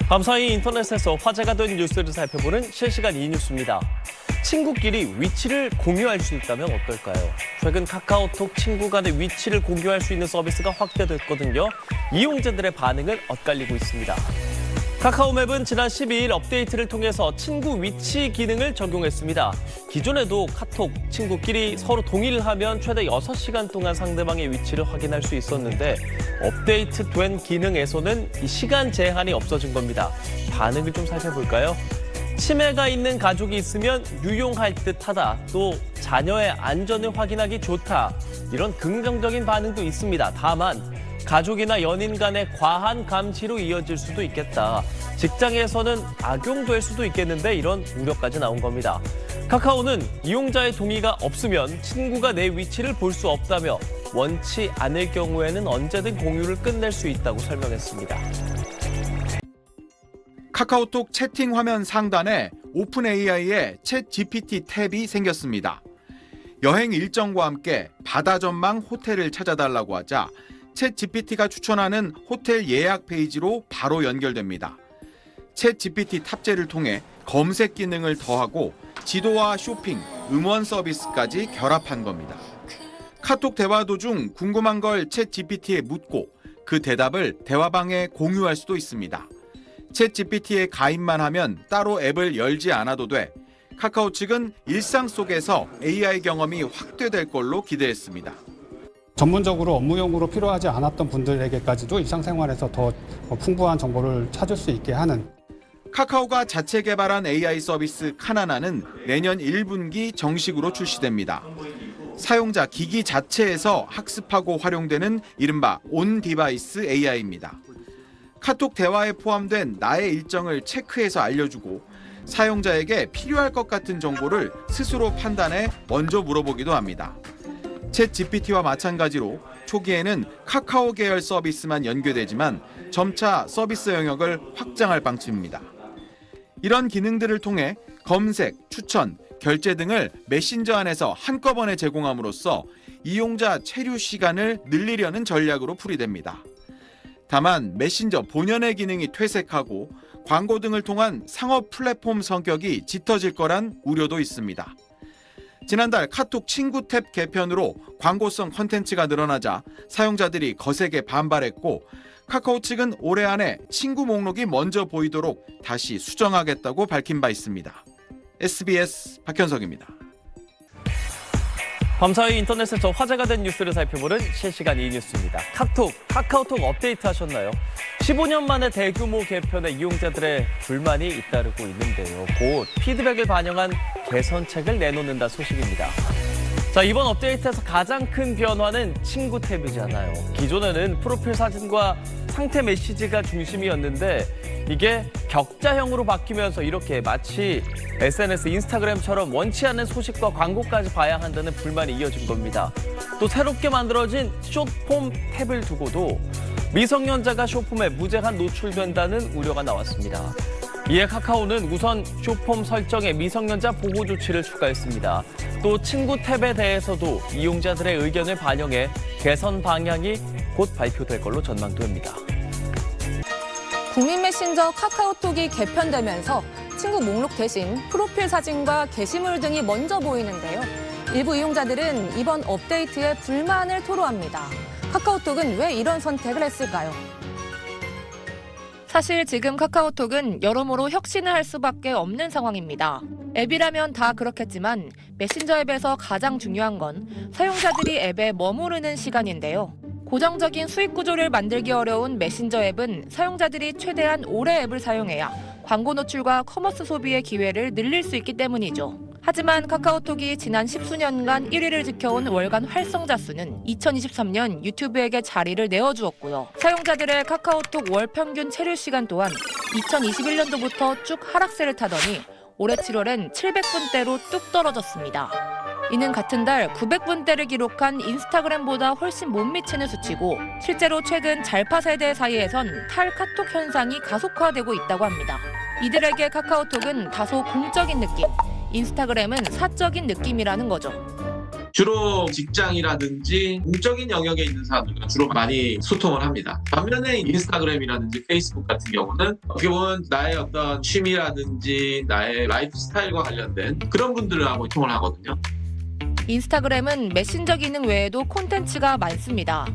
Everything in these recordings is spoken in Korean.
밤사이 인터넷에서 화제가 된 뉴스를 살펴보는 실시간 이뉴스입니다. 친구끼리 위치를 공유할 수 있다면 어떨까요? 최근 카카오톡 친구 간의 위치를 공유할 수 있는 서비스가 확대됐거든요. 이용자들의 반응을 엇갈리고 있습니다. 카카오맵은 지난 12일 업데이트를 통해서 친구 위치 기능을 적용했습니다. 기존에도 카톡 친구끼리 서로 동의를 하면 최대 6시간 동안 상대방의 위치를 확인할 수 있었는데 업데이트된 기능에서는 이 시간 제한이 없어진 겁니다. 반응을 좀 살펴볼까요? 치매가 있는 가족이 있으면 유용할 듯하다. 또 자녀의 안전을 확인하기 좋다. 이런 긍정적인 반응도 있습니다. 다만 가족이나 연인 간의 과한 감시로 이어질 수도 있겠다. 직장에서는 악용될 수도 있겠는데 이런 우려까지 나온 겁니다. 카카오는 이용자의 동의가 없으면 친구가 내 위치를 볼 수 없다며 원치 않을 경우에는 언제든 공유를 끝낼 수 있다고 설명했습니다. 카카오톡 채팅 화면 상단에 오픈 AI의 챗 GPT 탭이 생겼습니다. 여행 일정과 함께 바다 전망 호텔을 찾아달라고 하자 챗 GPT가 추천하는 호텔 예약 페이지로 바로 연결됩니다. 챗 GPT 탑재를 통해 검색 기능을 더하고 지도와 쇼핑, 음원 서비스까지 결합한 겁니다. 카톡 대화 도중 궁금한 걸 챗 GPT에 묻고 그 대답을 대화방에 공유할 수도 있습니다. 챗 GPT에 가입만 하면 따로 앱을 열지 않아도 돼 카카오 측은 일상 속에서 AI 경험이 확대될 걸로 기대했습니다. 전문적으로 업무용으로 필요하지 않았던 분들에게까지도 일상생활에서 더 풍부한 정보를 찾을 수 있게 하는 카카오가 자체 개발한 AI 서비스 카나나는 내년 1분기 정식으로 출시됩니다. 사용자 기기 자체에서 학습하고 활용되는 이른바 온 디바이스 AI입니다. 카톡 대화에 포함된 나의 일정을 체크해서 알려주고 사용자에게 필요할 것 같은 정보를 스스로 판단해 먼저 물어보기도 합니다. 챗 GPT와 마찬가지로 초기에는 카카오 계열 서비스만 연계되지만 점차 서비스 영역을 확장할 방침입니다. 이런 기능들을 통해 검색, 추천, 결제 등을 메신저 안에서 한꺼번에 제공함으로써 이용자 체류 시간을 늘리려는 전략으로 풀이됩니다. 다만 메신저 본연의 기능이 퇴색하고 광고 등을 통한 상업 플랫폼 성격이 짙어질 거란 우려도 있습니다. 지난달 카톡 친구 탭 개편으로 광고성 콘텐츠가 늘어나자 사용자들이 거세게 반발했고 카카오 측은 올해 안에 친구 목록이 먼저 보이도록 다시 수정하겠다고 밝힌 바 있습니다. SBS 박현석입니다. 밤사이 인터넷에서 화제가 된 뉴스를 살펴보는 실시간 이뉴스입니다. 카카오톡 업데이트 하셨나요? 15년 만에 대규모 개편에 이용자들의 불만이 잇따르고 있는데요. 곧 피드백을 반영한 개선책을 내놓는다 소식입니다. 자, 이번 업데이트에서 가장 큰 변화는 친구 탭이잖아요. 기존에는 프로필 사진과 상태 메시지가 중심이었는데 이게 격자형으로 바뀌면서 이렇게 마치 SNS, 인스타그램처럼 원치 않는 소식과 광고까지 봐야 한다는 불만이 이어진 겁니다. 또 새롭게 만들어진 숏폼 탭을 두고도 미성년자가 숏폼에 무제한 노출된다는 우려가 나왔습니다. 이에 카카오는 우선 숏폼 설정에 미성년자 보호 조치를 추가했습니다. 또 친구 탭에 대해서도 이용자들의 의견을 반영해 개선 방향이 곧 발표될 걸로 전망됩니다. 국민 메신저 카카오톡이 개편되면서 친구 목록 대신 프로필 사진과 게시물 등이 먼저 보이는데요. 일부 이용자들은 이번 업데이트에 불만을 토로합니다. 카카오톡은 왜 이런 선택을 했을까요? 사실 지금 카카오톡은 여러모로 혁신을 할 수밖에 없는 상황입니다. 앱이라면 다 그렇겠지만 메신저 앱에서 가장 중요한 건 사용자들이 앱에 머무르는 시간인데요. 고정적인 수익 구조를 만들기 어려운 메신저 앱은 사용자들이 최대한 오래 앱을 사용해야 광고 노출과 커머스 소비의 기회를 늘릴 수 있기 때문이죠. 하지만 카카오톡이 지난 10수년간 1위를 지켜온 월간 활성자 수는 2023년 유튜브에게 자리를 내어주었고요. 사용자들의 카카오톡 월 평균 체류 시간 또한 2021년도부터 쭉 하락세를 타더니 올해 7월엔 700분대로 뚝 떨어졌습니다. 이는 같은 달 900분대를 기록한 인스타그램보다 훨씬 못 미치는 수치고 실제로 최근 잘파 세대 사이에선 탈카톡 현상이 가속화되고 있다고 합니다. 이들에게 카카오톡은 다소 공적인 느낌, 인스타그램은 사적인 느낌이라는 거죠. 주로 직장이라든지 공적인 영역에 있는 사람들과 주로 많이 소통을 합니다. 반면에 인스타그램이라든지 페이스북 같은 경우는 어떻게 보면 나의 어떤 취미라든지 나의 라이프 스타일과 관련된 그런 분들하고 소통을 하거든요. 인스타그램은 메신저 기능 외에도 콘텐츠가 많습니다.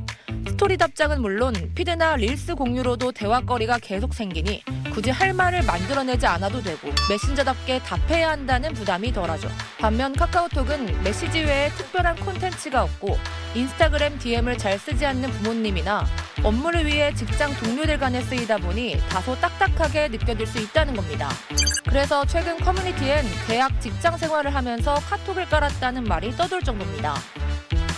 스토리 답장은 물론 피드나 릴스 공유로도 대화거리가 계속 생기니 굳이 할 말을 만들어내지 않아도 되고 메신저답게 답해야 한다는 부담이 덜하죠. 반면 카카오톡은 메시지 외에 특별한 콘텐츠가 없고 인스타그램 DM을 잘 쓰지 않는 부모님이나 업무를 위해 직장 동료들 간에 쓰이다 보니 다소 딱딱하게 느껴질 수 있다는 겁니다. 그래서 최근 커뮤니티엔 대학 직장 생활을 하면서 카톡을 깔았다는 말이 떠돌 정도입니다.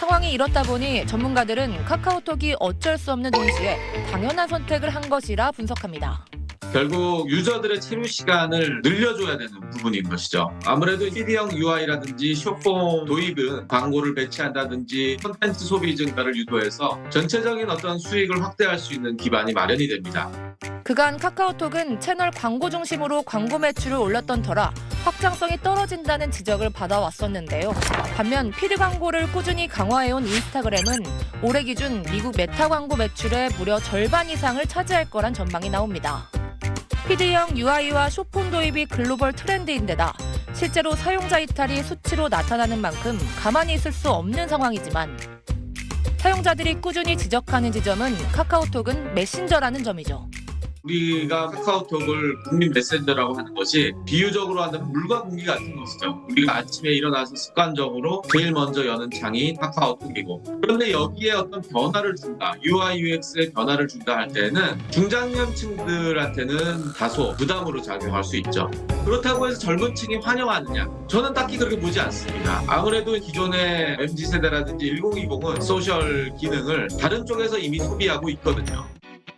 상황이 이렇다 보니 전문가들은 카카오톡이 어쩔 수 없는 동시에 당연한 선택을 한 것이라 분석합니다. 결국 유저들의 체류 시간을 늘려줘야 되는 부분인 것이죠. 아무래도 PD형 UI라든지 숏폼 도입은 광고를 배치한다든지 콘텐츠 소비 증가를 유도해서 전체적인 어떤 수익을 확대할 수 있는 기반이 마련이 됩니다. 그간 카카오톡은 채널 광고 중심으로 광고 매출을 올렸던 터라 확장성이 떨어진다는 지적을 받아왔었는데요. 반면 피드 광고를 꾸준히 강화해온 인스타그램은 올해 기준 미국 메타 광고 매출의 무려 절반 이상을 차지할 거란 전망이 나옵니다. 피드형 UI와 숏폼 도입이 글로벌 트렌드인데다 실제로 사용자 이탈이 수치로 나타나는 만큼 가만히 있을 수 없는 상황이지만 사용자들이 꾸준히 지적하는 지점은 카카오톡은 메신저라는 점이죠. 우리가 카카오톡을 국민 메신저라고 하는 것이 비유적으로 한다면 물과 공기 같은 것이죠. 우리가 아침에 일어나서 습관적으로 제일 먼저 여는 창이 카카오톡이고, 그런데 여기에 어떤 변화를 준다, UI, UX에 변화를 준다 할 때는 중장년층들한테는 다소 부담으로 작용할 수 있죠. 그렇다고 해서 젊은 층이 환영하느냐? 저는 딱히 그렇게 보지 않습니다. 아무래도 기존의 MZ세대라든지 1020은 소셜 기능을 다른 쪽에서 이미 소비하고 있거든요.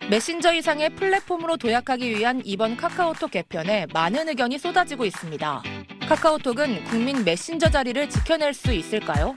메신저 이상의 플랫폼으로 도약하기 위한 이번 카카오톡 개편에 많은 의견이 쏟아지고 있습니다. 카카오톡은 국민 메신저 자리를 지켜낼 수 있을까요?